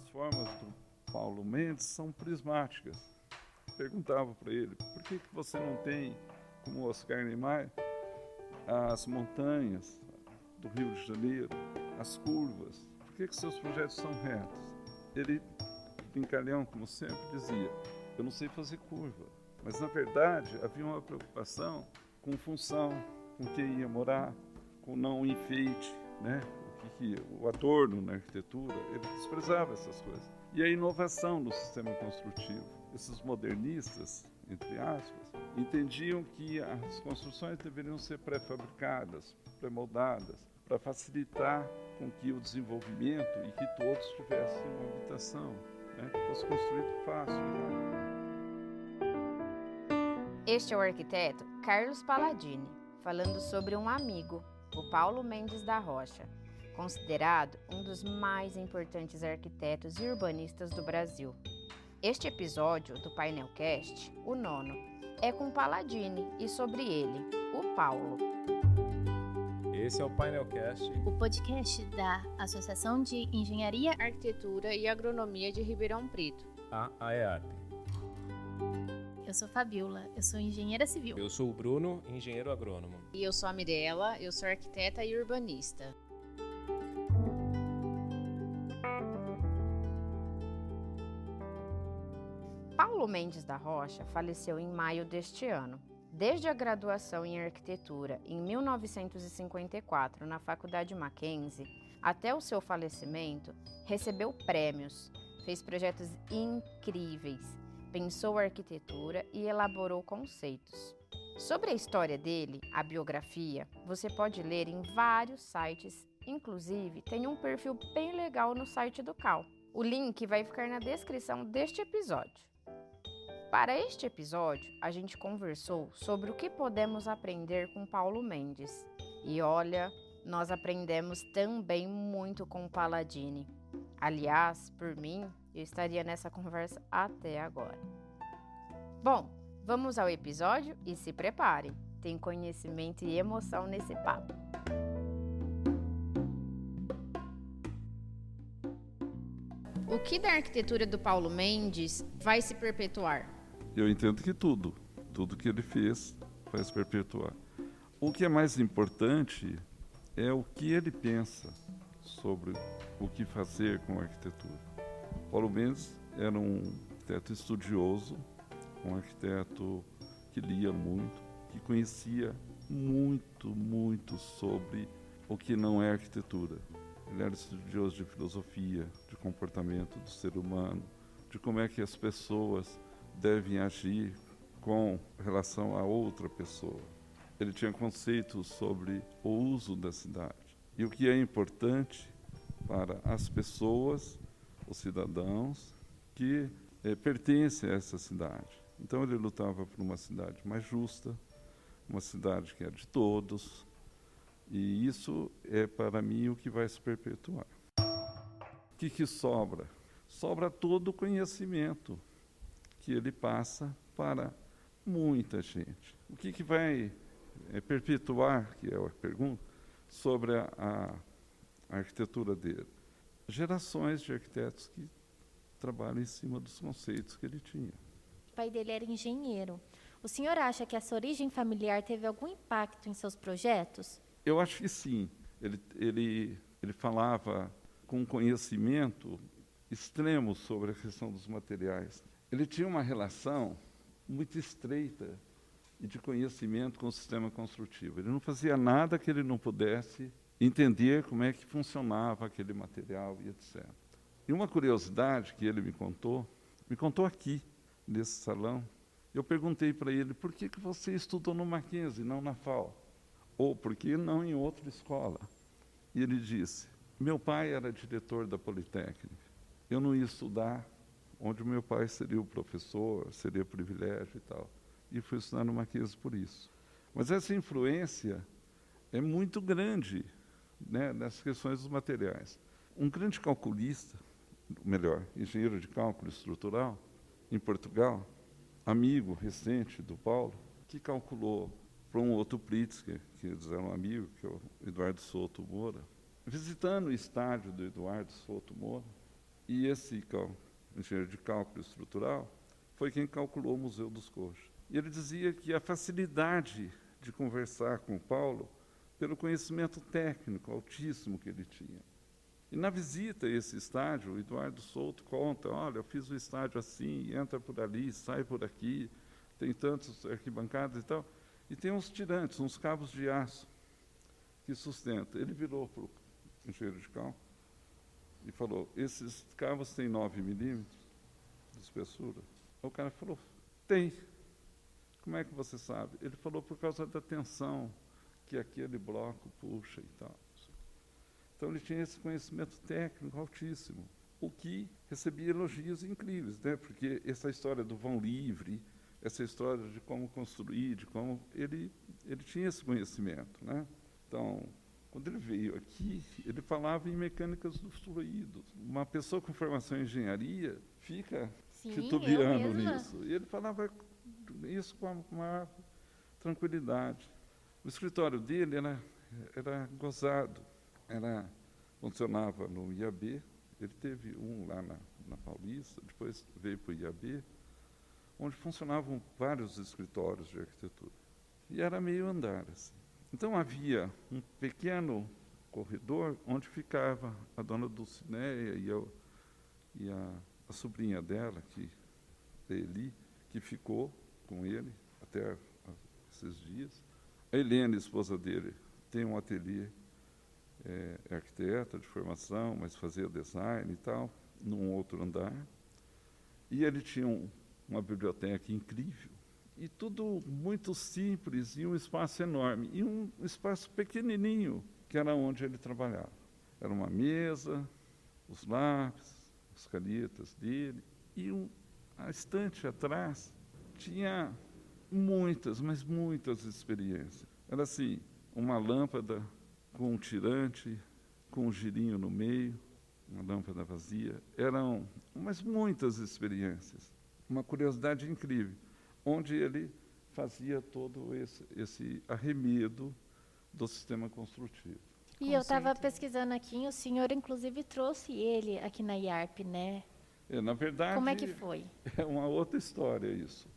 as formas do Paulo Mendes são prismáticas. Perguntava para ele, por que você não tem, como Oscar Niemeyer, as montanhas do Rio de Janeiro, as curvas? Por que seus projetos são retos? Ele, brincalhão, como sempre, dizia, eu não sei fazer curva. Mas, na verdade, havia uma preocupação com função, com quem ia morar, com não enfeite, né? O adorno na arquitetura, ele desprezava essas coisas. E a inovação no sistema construtivo. Esses modernistas, entre aspas, entendiam que as construções deveriam ser pré-fabricadas, pré-moldadas, para facilitar com que o desenvolvimento e que todos tivessem uma habitação, né? Que fosse construído fácil. Este é o arquiteto Carlos Palladini, falando sobre um amigo, o Paulo Mendes da Rocha, considerado um dos mais importantes arquitetos e urbanistas do Brasil. Este episódio do Painelcast, o 9º, é com Palladini e sobre ele, o Paulo. Esse é o Painelcast, o podcast da Associação de Engenharia, Arquitetura e Agronomia de Ribeirão Preto, a AEARP. Eu sou Fabiola, eu sou engenheira civil. Eu sou o Bruno, engenheiro agrônomo. E eu sou a Mirella, eu sou arquiteta e urbanista. Paulo Mendes da Rocha faleceu em maio deste ano. Desde a graduação em arquitetura em 1954 na Faculdade Mackenzie, até o seu falecimento, recebeu prêmios, fez projetos incríveis, pensou arquitetura e elaborou conceitos. Sobre a história dele, a biografia, você pode ler em vários sites, inclusive tem um perfil bem legal no site do CAL. O link vai ficar na descrição deste episódio. Para este episódio, a gente conversou sobre o que podemos aprender com Paulo Mendes. E olha, nós aprendemos também muito com o Palladini. Aliás, por mim, eu estaria nessa conversa até agora. Bom, vamos ao episódio e se prepare. Tem conhecimento e emoção nesse papo. O que da arquitetura do Paulo Mendes vai se perpetuar? Eu entendo que tudo que ele fez vai se perpetuar. O que é mais importante é o que ele pensa sobre o que fazer com a arquitetura. Paulo Mendes era um arquiteto estudioso, um arquiteto que lia muito, que conhecia muito sobre o que não é arquitetura. Ele era estudioso de filosofia, de comportamento do ser humano, de como é que as pessoas devem agir com relação a outra pessoa. Ele tinha conceitos sobre o uso da cidade e o que é importante para as pessoas, os cidadãos que pertencem a essa cidade. Então ele lutava por uma cidade mais justa, uma cidade que é de todos, e isso é para mim o que vai se perpetuar. O que sobra? Sobra todo o conhecimento que ele passa para muita gente. O que vai perpetuar, que é a pergunta, sobre a arquitetura dele? Gerações de arquitetos que trabalham em cima dos conceitos que ele tinha. O pai dele era engenheiro. O senhor acha que essa origem familiar teve algum impacto em seus projetos? Eu acho que sim. Ele falava com conhecimento extremo sobre a questão dos materiais. Ele tinha uma relação muito estreita e de conhecimento com o sistema construtivo. Ele não fazia nada que ele não pudesse entender como é que funcionava aquele material e etc. E uma curiosidade que ele me contou aqui, nesse salão. Eu perguntei para ele, por que você estudou no Mackenzie, não na FAO? Ou por que não em outra escola? E ele disse, meu pai era diretor da Politécnica. Eu não ia estudar onde o meu pai seria o professor, seria privilégio e tal. E fui estudar no Mackenzie por isso. Mas essa influência é muito grande, né, nessas questões dos materiais. Um grande calculista, melhor, engenheiro de cálculo estrutural, em Portugal, amigo recente do Paulo, que calculou para um outro Pritzker, que eles eram amigos, que é o Eduardo Souto Moura, visitando o estádio do Eduardo Souto Moura, E esse engenheiro de cálculo estrutural foi quem calculou o Museu dos Coxos. E ele dizia que a facilidade de conversar com o Paulo pelo conhecimento técnico altíssimo que ele tinha. E na visita a esse estádio, o Eduardo Souto conta, olha, eu fiz o estádio assim, entra por ali, sai por aqui, tem tantas arquibancadas e tal, e tem uns tirantes, uns cabos de aço que sustentam. Ele virou para o engenheiro de cálculo e falou, esses cabos têm 9 milímetros de espessura? O cara falou, tem. Como é que você sabe? Ele falou, por causa da tensão que aquele bloco puxa e tal. Então ele tinha esse conhecimento técnico altíssimo, o que recebia elogios incríveis, né? Porque essa história do vão livre, essa história de como construir, de como ele tinha esse conhecimento, né? Então, quando ele veio aqui, ele falava em mecânicas dos fluidos. Uma pessoa com formação em engenharia fica titubeando nisso. E ele falava isso com a maior tranquilidade. O escritório dele era gozado. Funcionava no IAB, ele teve um lá na Paulista, depois veio para o IAB, onde funcionavam vários escritórios de arquitetura. E era meio andar, assim. Então havia um pequeno corredor onde ficava a dona Dulcineia e a sobrinha dela, a Eli, que ficou com ele até esses dias. A Helena, esposa dele, tem um ateliê, é arquiteta de formação, mas fazia design e tal, num outro andar. E ele tinha uma biblioteca incrível, e tudo muito simples, e um espaço enorme, e um espaço pequenininho, que era onde ele trabalhava. Era uma mesa, os lápis, as canetas dele, e a estante atrás tinha muitas, mas muitas experiências. Era assim, uma lâmpada com um tirante, com um girinho no meio, uma lâmpada vazia. Eram mas muitas experiências. Uma curiosidade incrível, onde ele fazia todo esse arremedo do sistema construtivo. E eu estava pesquisando aqui, o senhor inclusive trouxe ele aqui na IARP, né? Na verdade, como é que foi? É uma outra história isso.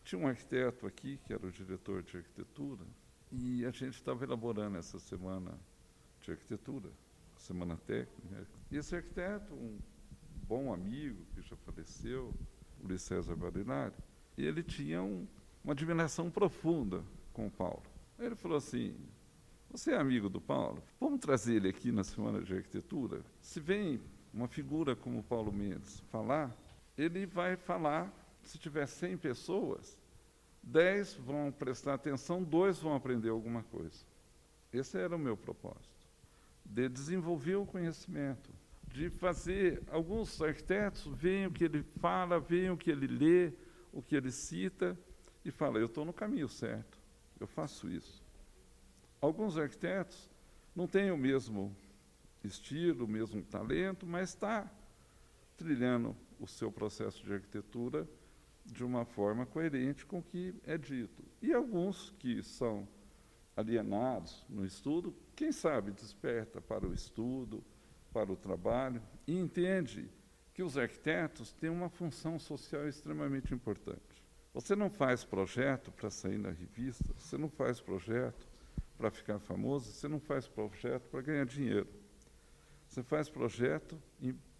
Tinha um arquiteto aqui, que era o diretor de arquitetura, e a gente estava elaborando essa semana de arquitetura, semana técnica. E esse arquiteto, um bom amigo que já faleceu, o Luiz César Barilari, ele tinha uma admiração profunda com o Paulo. Aí ele falou assim, você é amigo do Paulo? Vamos trazer ele aqui na semana de arquitetura? Se vem uma figura como o Paulo Mendes falar, ele vai falar, se tiver 100 pessoas, 10 vão prestar atenção, 2 vão aprender alguma coisa. Esse era o meu propósito, de desenvolver o conhecimento, de fazer, alguns arquitetos veem o que ele fala, veem o que ele lê, o que ele cita, e fala, eu estou no caminho certo, eu faço isso. Alguns arquitetos não têm o mesmo estilo, o mesmo talento, mas está trilhando o seu processo de arquitetura de uma forma coerente com o que é dito. E alguns que são alienados no estudo, quem sabe desperta para o estudo, para o trabalho, e entende que os arquitetos têm uma função social extremamente importante. Você não faz projeto para sair na revista, você não faz projeto para ficar famoso, você não faz projeto para ganhar dinheiro. Você faz projeto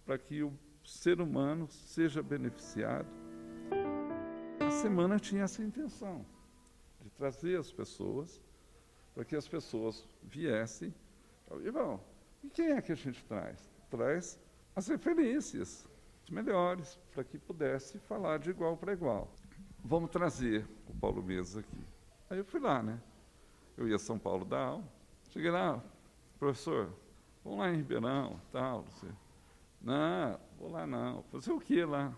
para que o ser humano seja beneficiado. A semana tinha essa intenção, de trazer as pessoas, para que as pessoas viessem. E, bom, e quem é que a gente traz? Traz as referências melhores, para que pudesse falar de igual para igual. Vamos trazer o Paulo Mendes aqui. Aí eu fui lá, né? Eu ia a São Paulo dar aula. Cheguei lá, professor, vamos lá em Ribeirão, tal. Não, vou lá não. Fazer o quê lá?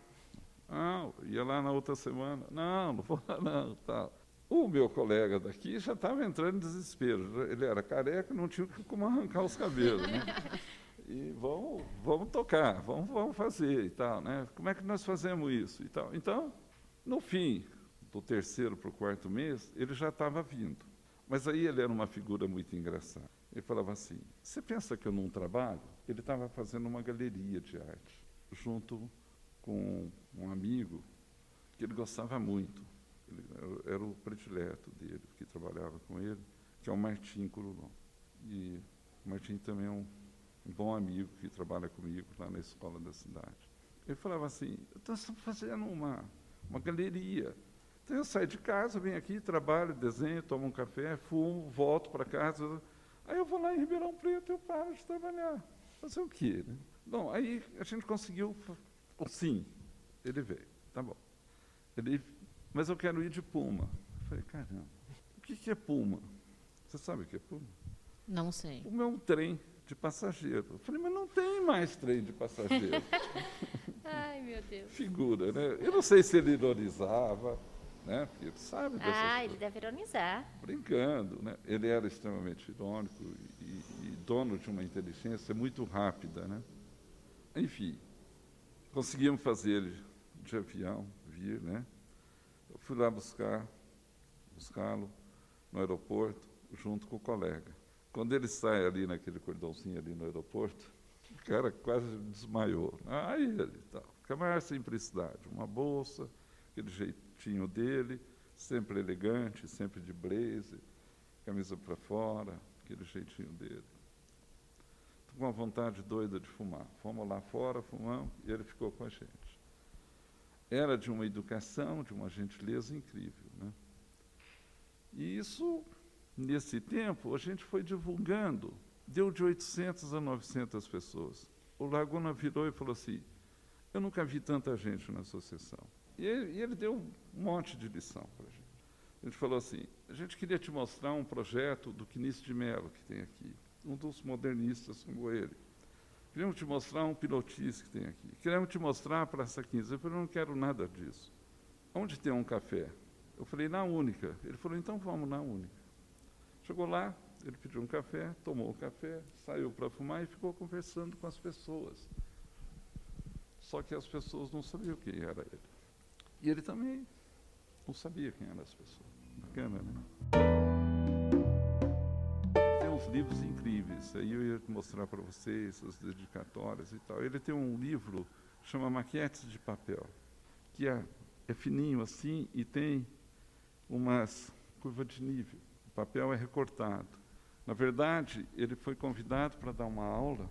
Não, ia lá na outra semana. Não vou lá não, tal. O meu colega daqui já estava entrando em desespero. Ele era careca, não tinha como arrancar os cabelos, né? E vamos tocar, vamos fazer e tal, né? Como é que nós fazemos isso e tal? Então, no fim do 3º para o 4º mês, ele já estava vindo. Mas aí ele era uma figura muito engraçada. Ele falava assim, você pensa que eu não trabalho? Ele estava fazendo uma galeria de arte. junto com um amigo que ele gostava muito. Era o predileto dele, que trabalhava com ele, que é o Martim Curulon. E o Martim também é um bom amigo que trabalha comigo lá na escola da cidade. Ele falava assim, eu estou fazendo uma galeria. Então eu saio de casa, venho aqui, trabalho, desenho, tomo um café, fumo, volto para casa. Aí eu vou lá em Ribeirão Preto, eu paro de trabalhar. Fazer o quê, né? Bom, aí a gente conseguiu o sim. Ele veio, tá bom. Mas eu quero ir de Puma. Eu falei, caramba, o que é Puma? Você sabe o que é Puma? Não sei. Puma é um trem de passageiro. Eu falei, mas não tem mais trem de passageiro. Ai, meu Deus. Figura, né? Eu não sei se ele ironizava, né? Porque ele sabe dessas Ah, ele coisas. deve ironizar. Brincando, né? Ele era extremamente irônico e dono de uma inteligência muito rápida, né? Enfim, conseguimos fazer ele de avião vir, né? Eu fui lá buscá-lo no aeroporto, junto com o colega. Quando ele sai ali naquele cordãozinho ali no aeroporto, o cara quase desmaiou. Aí ele tal, com a maior simplicidade, uma bolsa, aquele jeitinho dele, sempre elegante, sempre de blazer, camisa para fora, aquele jeitinho dele. Estou com uma vontade doida de fumar. Fomos lá fora, fumamos, e ele ficou com a gente. Era de uma educação, de uma gentileza incrível, né? E isso, nesse tempo, a gente foi divulgando. Deu de 800 a 900 pessoas. O Laguna virou e falou assim, eu nunca vi tanta gente na associação. E ele deu um monte de lição para a gente. A gente falou assim, a gente queria te mostrar um projeto do Quinício de Mello, que tem aqui, um dos modernistas como ele. Queríamos te mostrar um pilotis que tem aqui. Queríamos te mostrar a Praça 15. Eu falei, eu não quero nada disso. Onde tem um café? Eu falei, na Única. Ele falou, então vamos na Única. Chegou lá, ele pediu um café, tomou o café, saiu para fumar e ficou conversando com as pessoas. Só que as pessoas não sabiam quem era ele. E ele também não sabia quem eram as pessoas. Bacana, né? Tem uns livros incríveis, aí eu ia mostrar para vocês as dedicatórias e tal. Ele tem um livro que chama Maquetes de Papel, que é fininho assim e tem umas curvas de nível. O papel é recortado. Na verdade, ele foi convidado para dar uma aula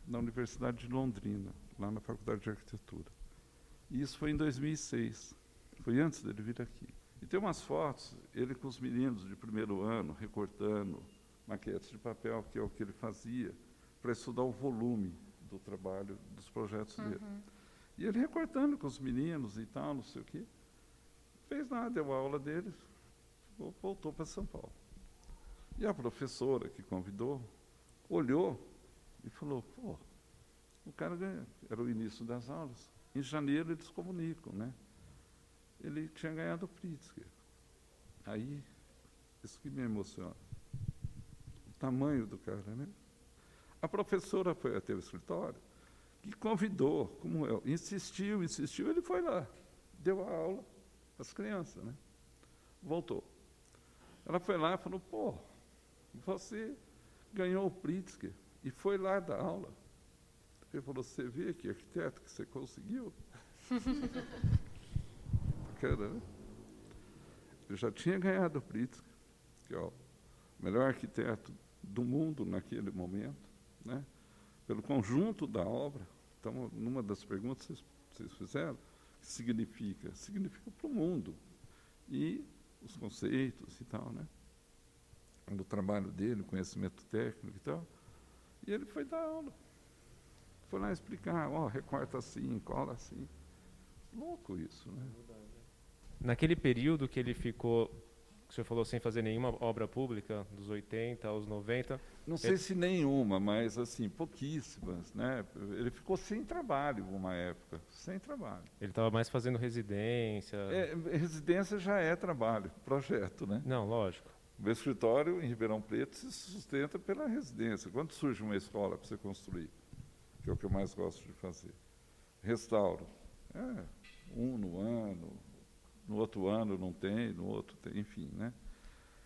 na Universidade de Londrina, lá na Faculdade de Arquitetura. E isso foi em 2006, foi antes dele vir aqui. E tem umas fotos, ele com os meninos de primeiro ano, recortando maquetes de papel, que é o que ele fazia, para estudar o volume do trabalho, dos projetos dele. E ele recortando com os meninos e tal, não sei o quê. Fez nada, deu a aula dele, voltou para São Paulo. E a professora que convidou, olhou e falou, pô, o cara ganha. Era o início das aulas. Em janeiro eles comunicam, né? Ele tinha ganhado o Pritzker. Aí, isso que me emociona. O tamanho do cara, né? A professora foi até o escritório, que convidou, como eu, insistiu, ele foi lá, deu a aula para as crianças, né? Voltou. Ela foi lá e falou, pô, você ganhou o Pritzker e foi lá dar aula. Ele falou, você vê que arquiteto que você conseguiu? Bacana, né? Ele já tinha ganhado o Pritzker, que é o melhor arquiteto do mundo naquele momento, né? Pelo conjunto da obra. Então, numa das perguntas que vocês fizeram, o que significa? Significa para o mundo. E os conceitos e tal, né? Do trabalho dele, conhecimento técnico e tal. E ele foi dar aula. Foi lá explicar, ó, recorta assim, cola assim. Louco isso, né? Naquele período que ele ficou, que o senhor falou, sem fazer nenhuma obra pública, dos 80 aos 90... Não sei se nenhuma, mas assim, pouquíssimas, né? Ele ficou sem trabalho uma época, sem trabalho. Ele estava mais fazendo residência... Residência já é trabalho, projeto, né? Não, lógico. O meu escritório em Ribeirão Preto se sustenta pela residência. Quando surge uma escola para você construir, que é o que eu mais gosto de fazer, restauro. Um no ano, no outro ano não tem, no outro tem, enfim, né?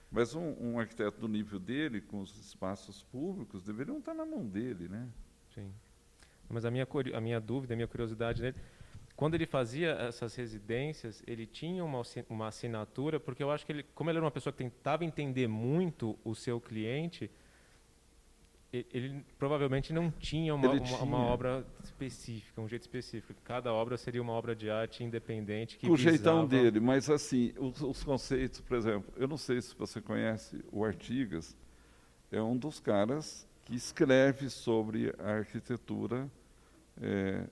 Mas um arquiteto do nível dele, com os espaços públicos, deveriam estar na mão dele, né? Sim. Mas a minha dúvida, a minha curiosidade dele, quando ele fazia essas residências, ele tinha uma assinatura, porque eu acho que ele, como ele era uma pessoa que tentava entender muito o seu cliente, ele provavelmente não tinha uma obra específica, um jeito específico. Cada obra seria uma obra de arte independente que o jeitão visava... dele, mas assim, os conceitos, por exemplo, eu não sei se você conhece o Artigas, é um dos caras que escreve sobre a arquitetura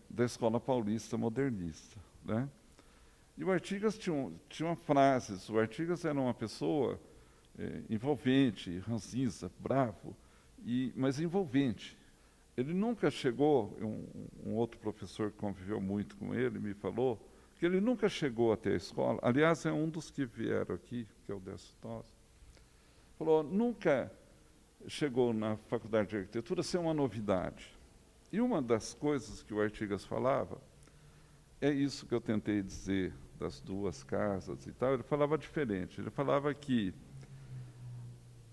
da Escola Paulista Modernista, né? E o Artigas tinha frases, o Artigas era uma pessoa envolvente, ranzinza, bravo, mas envolvente. Ele nunca chegou, um outro professor que conviveu muito com ele me falou, que ele nunca chegou até a escola, aliás, é um dos que vieram aqui, que é o Décio Tosi, falou, nunca chegou na faculdade de arquitetura a ser uma novidade. E uma das coisas que o Artigas falava, é isso que eu tentei dizer das duas casas e tal, ele falava diferente, ele falava que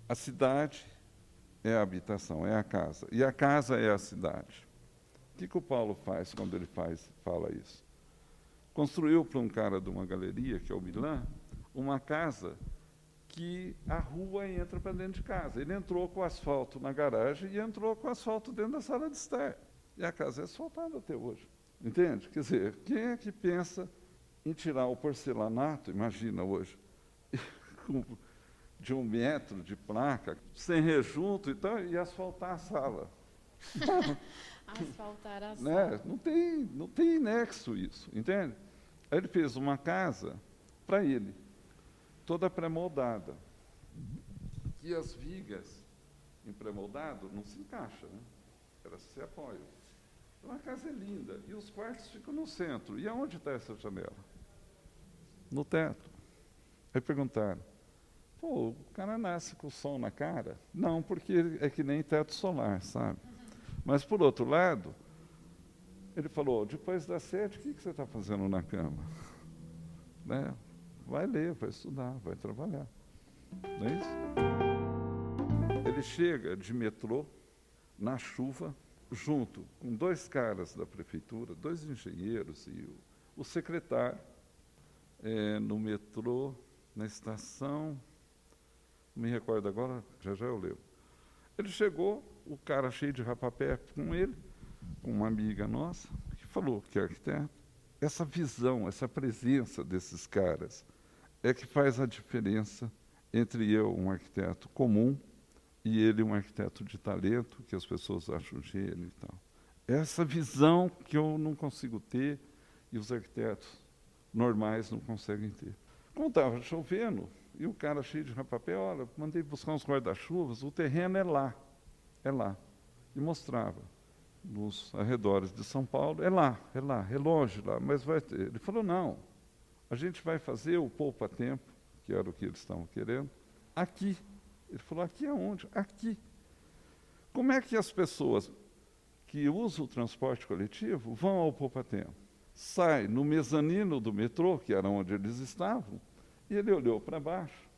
a cidade é a habitação, é a casa, e a casa é a cidade. O que o Paulo faz quando ele fala isso? Construiu para um cara de uma galeria, que é o Milan, uma casa que a rua entra para dentro de casa. Ele entrou com asfalto na garagem e entrou com asfalto dentro da sala de estar. E a casa é asfaltada até hoje. Entende? Quer dizer, quem é que pensa em tirar o porcelanato, imagina hoje, de 1 metro de placa, sem rejunto e tal, e asfaltar a sala? Asfaltar a Né? sala. Não tem nexo isso, entende? Aí ele fez uma casa para ele, toda pré-moldada. E as vigas em pré-moldado não se encaixam, né? Elas se apoiam. Então a casa é linda, e os quartos ficam no centro. E aonde está essa janela? No teto. Aí perguntaram, pô, o cara nasce com o sol na cara? Não, porque é que nem teto solar, sabe? Mas, por outro lado, ele falou, depois das 7, o que você está fazendo na cama? Né? Vai ler, vai estudar, vai trabalhar. Não é isso? Ele chega de metrô, na chuva, junto com 2 caras da prefeitura, 2 engenheiros e o secretário, no metrô, na estação, não me recordo agora, já eu lembro. Ele chegou, o cara cheio de rapapé com ele, com uma amiga nossa, que falou que é arquiteto. Essa visão, essa presença desses caras é que faz a diferença entre eu, um arquiteto comum, e ele, um arquiteto de talento, que as pessoas acham gênio e tal. Essa visão que eu não consigo ter e os arquitetos normais não conseguem ter. Como estava chovendo, e o cara cheio de rapapé, olha, mandei buscar uns guarda-chuvas, o terreno é lá. E mostrava nos arredores de São Paulo, é longe lá, mas vai ter. Ele falou, não, a gente vai fazer o poupa-tempo, que era o que eles estavam querendo, aqui. Ele falou, aqui aonde? Aqui. Como é que as pessoas que usam o transporte coletivo vão ao poupa-tempo? Sai no mezanino do metrô, que era onde eles estavam, e ele olhou para baixo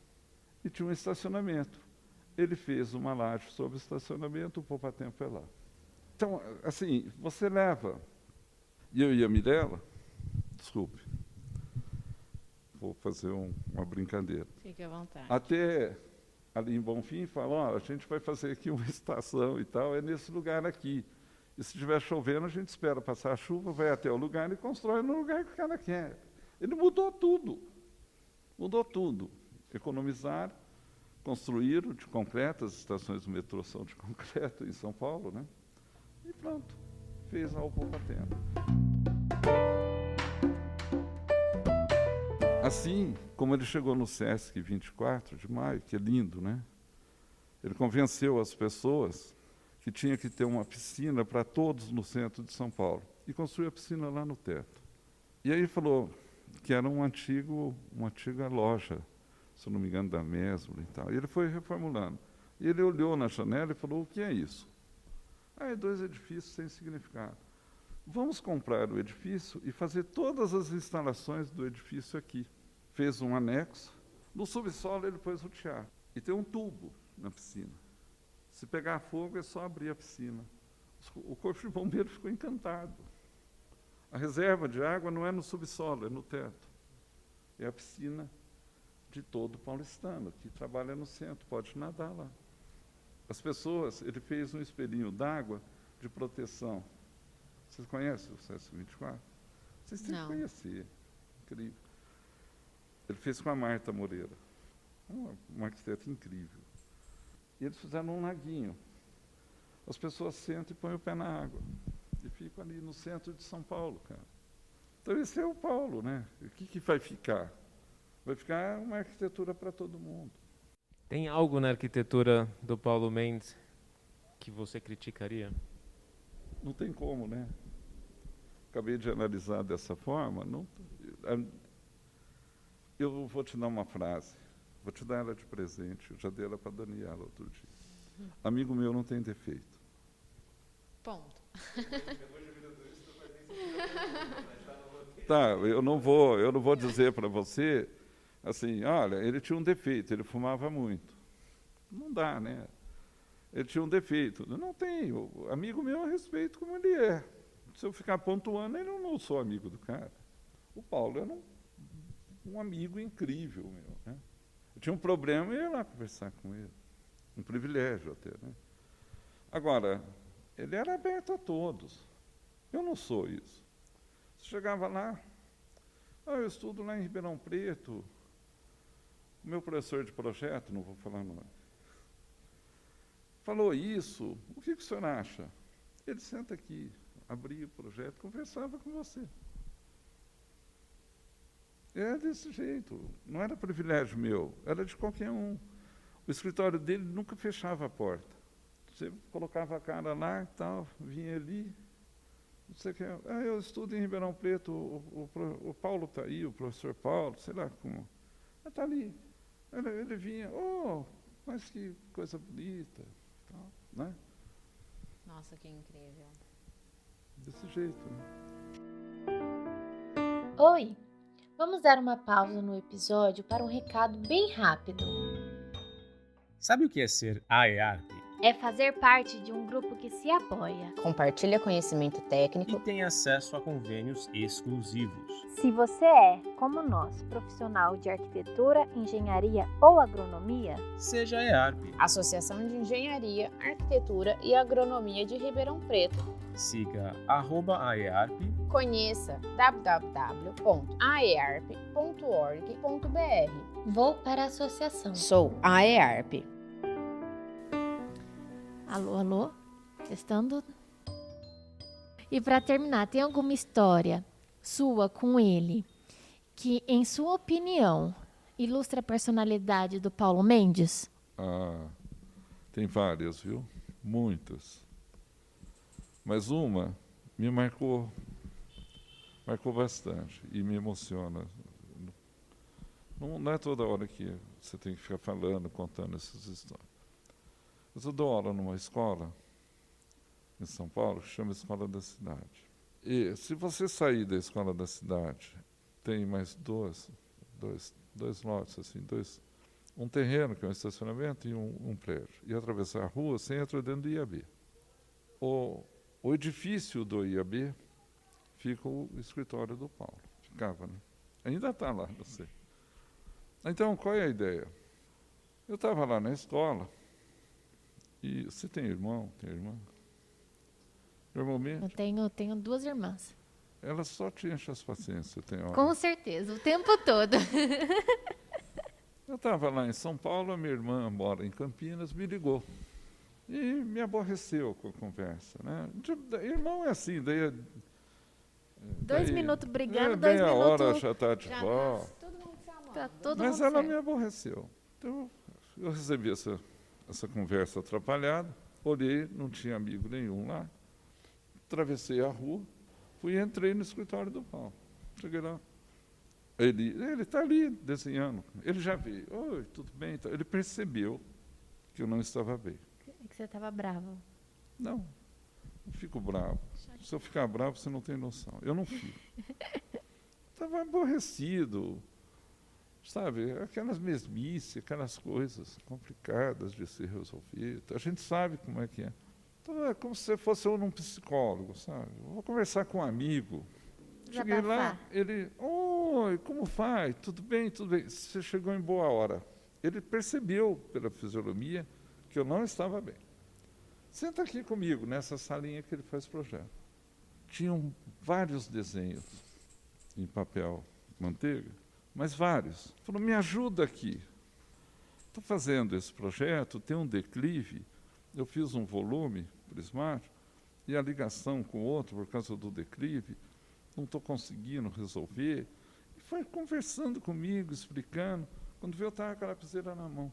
e tinha um estacionamento. Ele fez uma laje sobre o estacionamento, o poupa-tempo é lá. Então, assim, você leva... E eu e a Mirella, desculpe, vou fazer uma brincadeira. Fique à vontade. Até ali em Bonfim, fala, a gente vai fazer aqui uma estação e tal, é nesse lugar aqui. E se estiver chovendo, a gente espera passar a chuva, vai até o lugar e constrói no lugar que o cara quer. Ele mudou tudo. Mudou tudo. Economizaram, construíram de concreto, as estações do metrô são de concreto em São Paulo, né? E pronto, fez ao poupa-tempo. Assim como ele chegou no Sesc 24 de maio, que é lindo, né? Ele convenceu as pessoas que tinha que ter uma piscina para todos no centro de São Paulo. E construiu a piscina lá no teto. E aí falou que era uma antiga loja, se eu não me engano, da Mesbla e tal. E ele foi reformulando. E ele olhou na janela e falou, o que é isso? É 2 edifícios sem significado. Vamos comprar o edifício e fazer todas as instalações do edifício aqui. Fez um anexo. No subsolo ele pôs o teatro. E tem um tubo na piscina. Se pegar fogo é só abrir a piscina. O corpo de bombeiro ficou encantado. A reserva de água não é no subsolo, é no teto. É a piscina de todo paulistano, que trabalha no centro, pode nadar lá. As pessoas, ele fez um espelhinho d'água de proteção. Vocês conhecem o César 24? Vocês têm que conhecer. Incrível. Ele fez com a Marta Moreira, uma arquiteta incrível. E eles fizeram um laguinho. As pessoas sentam e põem o pé na água. E ficam ali no centro de São Paulo, cara. Então esse é o Paulo, né? O que vai ficar? Vai ficar uma arquitetura para todo mundo. Tem algo na arquitetura do Paulo Mendes que você criticaria? Não tem como, né? Acabei de analisar dessa forma. Eu vou te dar uma frase. Vou te dar ela de presente. Eu já dei ela para a Daniela outro dia. Amigo meu não tem defeito. Ponto. Tá, eu não vou dizer para você assim, olha, ele tinha um defeito, ele fumava muito. Não dá, né? Ele tinha um defeito. Eu não tenho. Amigo meu eu respeito como ele é. Se eu ficar pontuando, eu não sou amigo do cara. O Paulo era um amigo incrível meu, né? Eu tinha um problema e ia lá conversar com ele. Um privilégio até, né? Agora, ele era aberto a todos. Eu não sou isso. Você chegava lá, eu estudo lá em Ribeirão Preto, o meu professor de projeto, não vou falar nome, falou isso, o que o senhor acha? Ele senta aqui, abria o projeto, conversava com você. Era desse jeito, não era privilégio meu, era de qualquer um. O escritório dele nunca fechava a porta. Você colocava a cara lá e tal, vinha ali. Você quer? Eu estudo em Ribeirão Preto, o Paulo está aí, o professor Paulo, sei lá como. Está ali. Ele vinha, mas que coisa bonita, tal, né? Nossa, que incrível. Desse jeito, né? Oi! Vamos dar uma pausa no episódio para um recado bem rápido. Sabe o que é ser AEARP? É fazer parte de um grupo que se apoia. Compartilha conhecimento técnico. E tem acesso a convênios exclusivos. Se você é, como nós, profissional de arquitetura, engenharia ou agronomia, Seja AEARP. Associação de Engenharia, Arquitetura e Agronomia de Ribeirão Preto. Siga @AEARP. Conheça www.aearp.org.br. vou para a associação. Sou a AEARP. Alô, alô? Testando. E para terminar, tem alguma história sua com ele que, em sua opinião, ilustra a personalidade do Paulo Mendes? Tem várias, viu? Muitas. Mas uma me marcou bastante e me emociona. Não é toda hora que você tem que ficar falando, contando essas histórias. Eu dou aula numa escola em São Paulo que chama Escola da Cidade. E se você sair da Escola da Cidade, tem mais dois lotes, assim, um terreno, que é um estacionamento, e um prédio. E atravessar a rua, você entra dentro do IAB. O edifício do IAB fica o escritório do Paulo. Ficava, né? Ainda está lá, não sei. Então, qual é a ideia? Eu estava lá na escola, e você tem irmão? Tem irmã? Normalmente, Eu tenho duas irmãs. ela só te enche as paciências, tem hora. Com certeza, o tempo todo. Eu estava lá em São Paulo, a minha irmã mora em Campinas, me ligou. E me aborreceu com a conversa, né? Irmão é assim, daí... 2 minutos brigando, 2 daí a hora minutos... já está de volta. Todo mundo se amando. Tá todo Mas mundo ela certo. me aborreceu. Então, eu recebi essa conversa atrapalhada, olhei, não tinha amigo nenhum lá, atravessei a rua, fui e entrei no escritório do Paulo. Cheguei lá. Ele está ali desenhando. Ele já veio. Oi, tudo bem? Ele percebeu que eu não estava bem. Que você estava bravo. Não fico bravo. Se eu ficar bravo, você não tem noção. Eu não fico. Estava aborrecido. Sabe, aquelas mesmices, aquelas coisas complicadas de se resolver. A gente sabe como é que é. Então é como se você fosse eu num psicólogo, sabe? Eu vou conversar com um amigo. Cheguei lá, ele, oi, como vai? Tudo bem, tudo bem. Você chegou em boa hora. Ele percebeu pela fisionomia que eu não estava bem. Senta aqui comigo, nessa salinha que ele faz projeto. Tinham vários desenhos em papel manteiga, mas vários. Falou, me ajuda aqui. Estou fazendo esse projeto, tem um declive, eu fiz um volume prismático, e a ligação com o outro, por causa do declive, não estou conseguindo resolver. E foi conversando comigo, explicando. Quando veio, eu estava com a lapiseira na mão.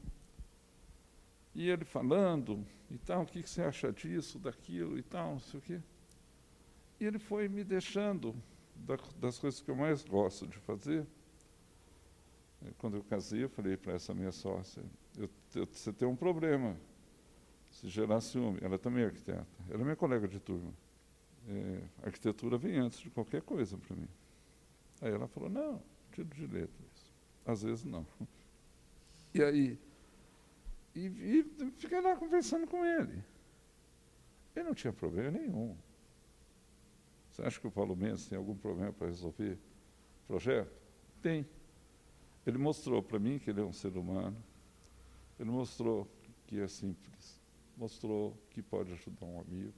E ele falando, e tal, o que você acha disso, daquilo e tal, não sei o quê. E ele foi me deixando, das coisas que eu mais gosto de fazer. Quando eu casei, eu falei para essa minha sócia, você tem um problema, se gerar ciúme. Ela também é arquiteta, ela é minha colega de turma. A arquitetura vem antes de qualquer coisa para mim. Aí ela falou, não, tiro de letra isso. Às vezes não. E aí, e fiquei lá conversando com ele. Ele não tinha problema nenhum. Você acha que o Paulo Mendes tem algum problema para resolver o projeto? Tem. Ele mostrou para mim que ele é um ser humano. Ele mostrou que é simples. Mostrou que pode ajudar um amigo.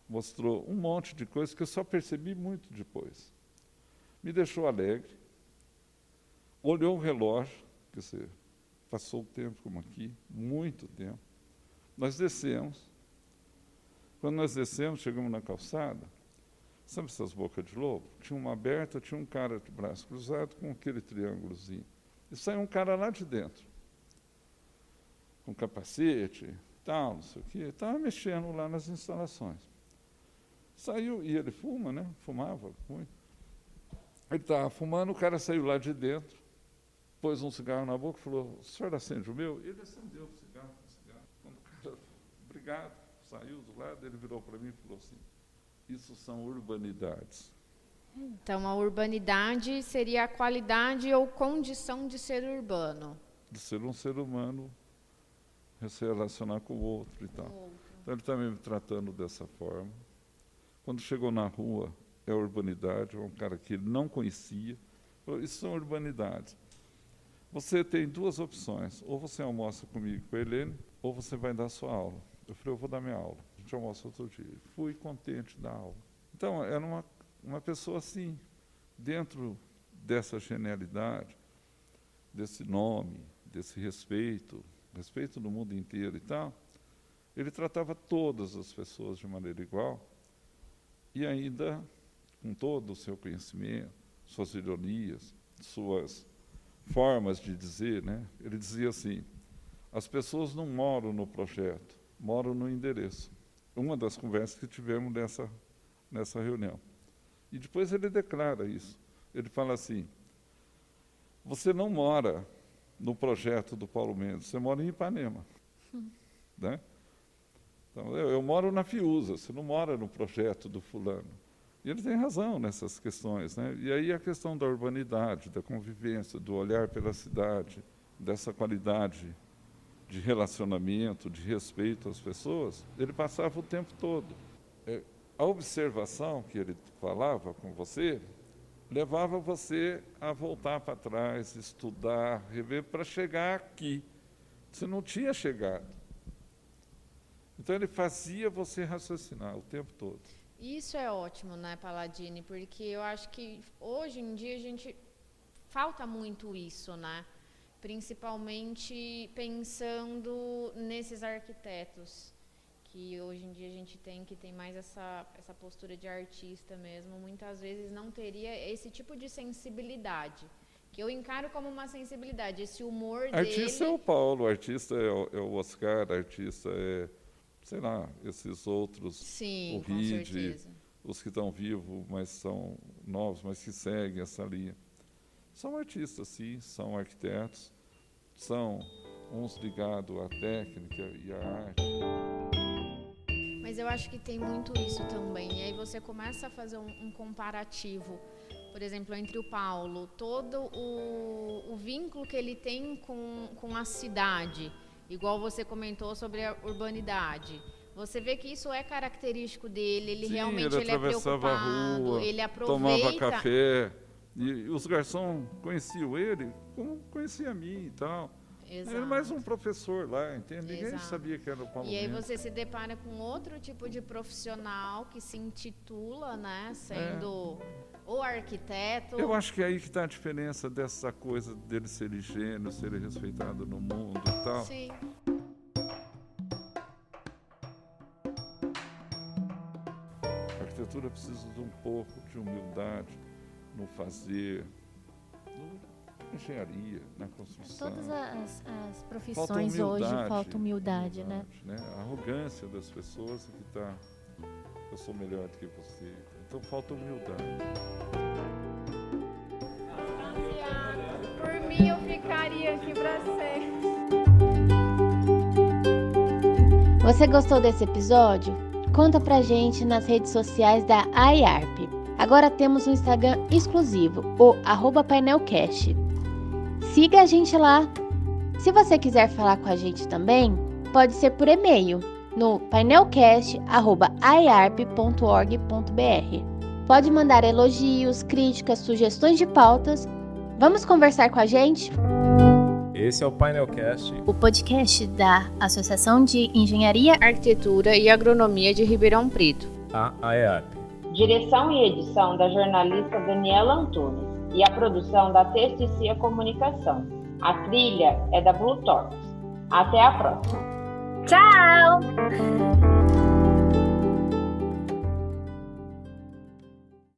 Mostrou um monte de coisas que eu só percebi muito depois. Me deixou alegre. Olhou o relógio, que você passou o tempo como aqui, muito tempo. Nós descemos. Quando nós descemos, chegamos na calçada, sabe essas bocas de lobo? Tinha uma aberta, tinha um cara de braço cruzado com aquele triângulozinho. E saiu um cara lá de dentro, com capacete, tal, não sei o quê, estava mexendo lá nas instalações. Saiu, e ele fuma, né? Fumava muito. Ele estava fumando, o cara saiu lá de dentro, pôs um cigarro na boca e falou, o senhor acende o meu? Ele acendeu o cigarro. Quando o cara, obrigado, saiu do lado, ele virou para mim e falou assim, isso são urbanidades. Então, a urbanidade seria a qualidade ou condição de ser urbano. De ser um ser humano, se relacionar com o outro e tal. Então, ele está me tratando dessa forma. Quando chegou na rua, é urbanidade, é um cara que ele não conhecia. Falou, isso são urbanidades. Você tem duas opções, ou você almoça comigo com a Helene, ou você vai dar sua aula. Eu falei, eu vou dar minha aula, a gente almoça outro dia. Fui contente da aula. Então, era uma pessoa assim, dentro dessa genialidade, desse nome, desse respeito no mundo inteiro e tal, ele tratava todas as pessoas de maneira igual, e ainda, com todo o seu conhecimento, suas ironias, suas formas de dizer, né? Ele dizia assim, as pessoas não moram no projeto, moram no endereço. Uma das conversas que tivemos nessa reunião. E depois ele declara isso. Ele fala assim, você não mora no projeto do Paulo Mendes, você mora em Ipanema. Né? Então, eu moro na Fiuza, você não mora no projeto do fulano. E ele tem razão nessas questões, né? E aí a questão da urbanidade, da convivência, do olhar pela cidade, dessa qualidade de relacionamento, de respeito às pessoas, ele passava o tempo todo. A observação que ele falava com você, levava você a voltar para trás, estudar, rever, para chegar aqui. Você não tinha chegado. Então, ele fazia você raciocinar o tempo todo. Isso é ótimo, né, Palladini? Porque eu acho que hoje em dia a gente falta muito isso, né? Principalmente pensando nesses arquitetos que hoje em dia a gente tem, que tem mais essa postura de artista mesmo, muitas vezes não teria esse tipo de sensibilidade, que eu encaro como uma sensibilidade, esse humor dele... Artista é o Paulo, artista é o Oscar, artista é, sei lá, esses outros, Sim, o com Reed, certeza. os que estão vivos, mas são novos, mas que seguem essa linha. São artistas, sim, são arquitetos, são uns ligados à técnica e à arte. Mas eu acho que tem muito isso também. E aí você começa a fazer um comparativo, por exemplo, entre o Paulo, todo o vínculo que ele tem com a cidade, igual você comentou sobre a urbanidade. Você vê que isso é característico dele, ele Sim, realmente ele é atravessava a preocupado, rua, ele tomava aproveita. café, e os garçons conheciam ele como conhecia a mim e tal. Exato. Era mais um professor lá, entende? Ninguém Exato. sabia que era o Paulo E aí Mendes. você se depara com outro tipo de profissional que se intitula, né, sendo o arquiteto. Eu acho que é aí que está a diferença dessa coisa dele ser gênio, ser respeitado no mundo e tal. Sim. A arquitetura precisa de um pouco de humildade no fazer, na engenharia, na construção. Todas as profissões hoje falta humildade, né? A arrogância das pessoas é que tá, eu sou melhor do que você. Então falta humildade. Por mim eu ficaria aqui pra sempre. Você gostou desse episódio? Conta pra gente nas redes sociais da iArp. Agora temos um Instagram exclusivo, o @painelcast. Siga a gente lá. Se você quiser falar com a gente também, pode ser por e-mail no painelcast@iarp.org.br. Pode mandar elogios, críticas, sugestões de pautas. Vamos conversar com a gente? Esse é o Painelcast. O podcast da Associação de Engenharia, Arquitetura e Agronomia de Ribeirão Preto. A AEARP. Direção e edição da jornalista Daniela Antunes e a produção da Testicia Comunicação. A trilha é da Blue Talks. Até a próxima. Tchau!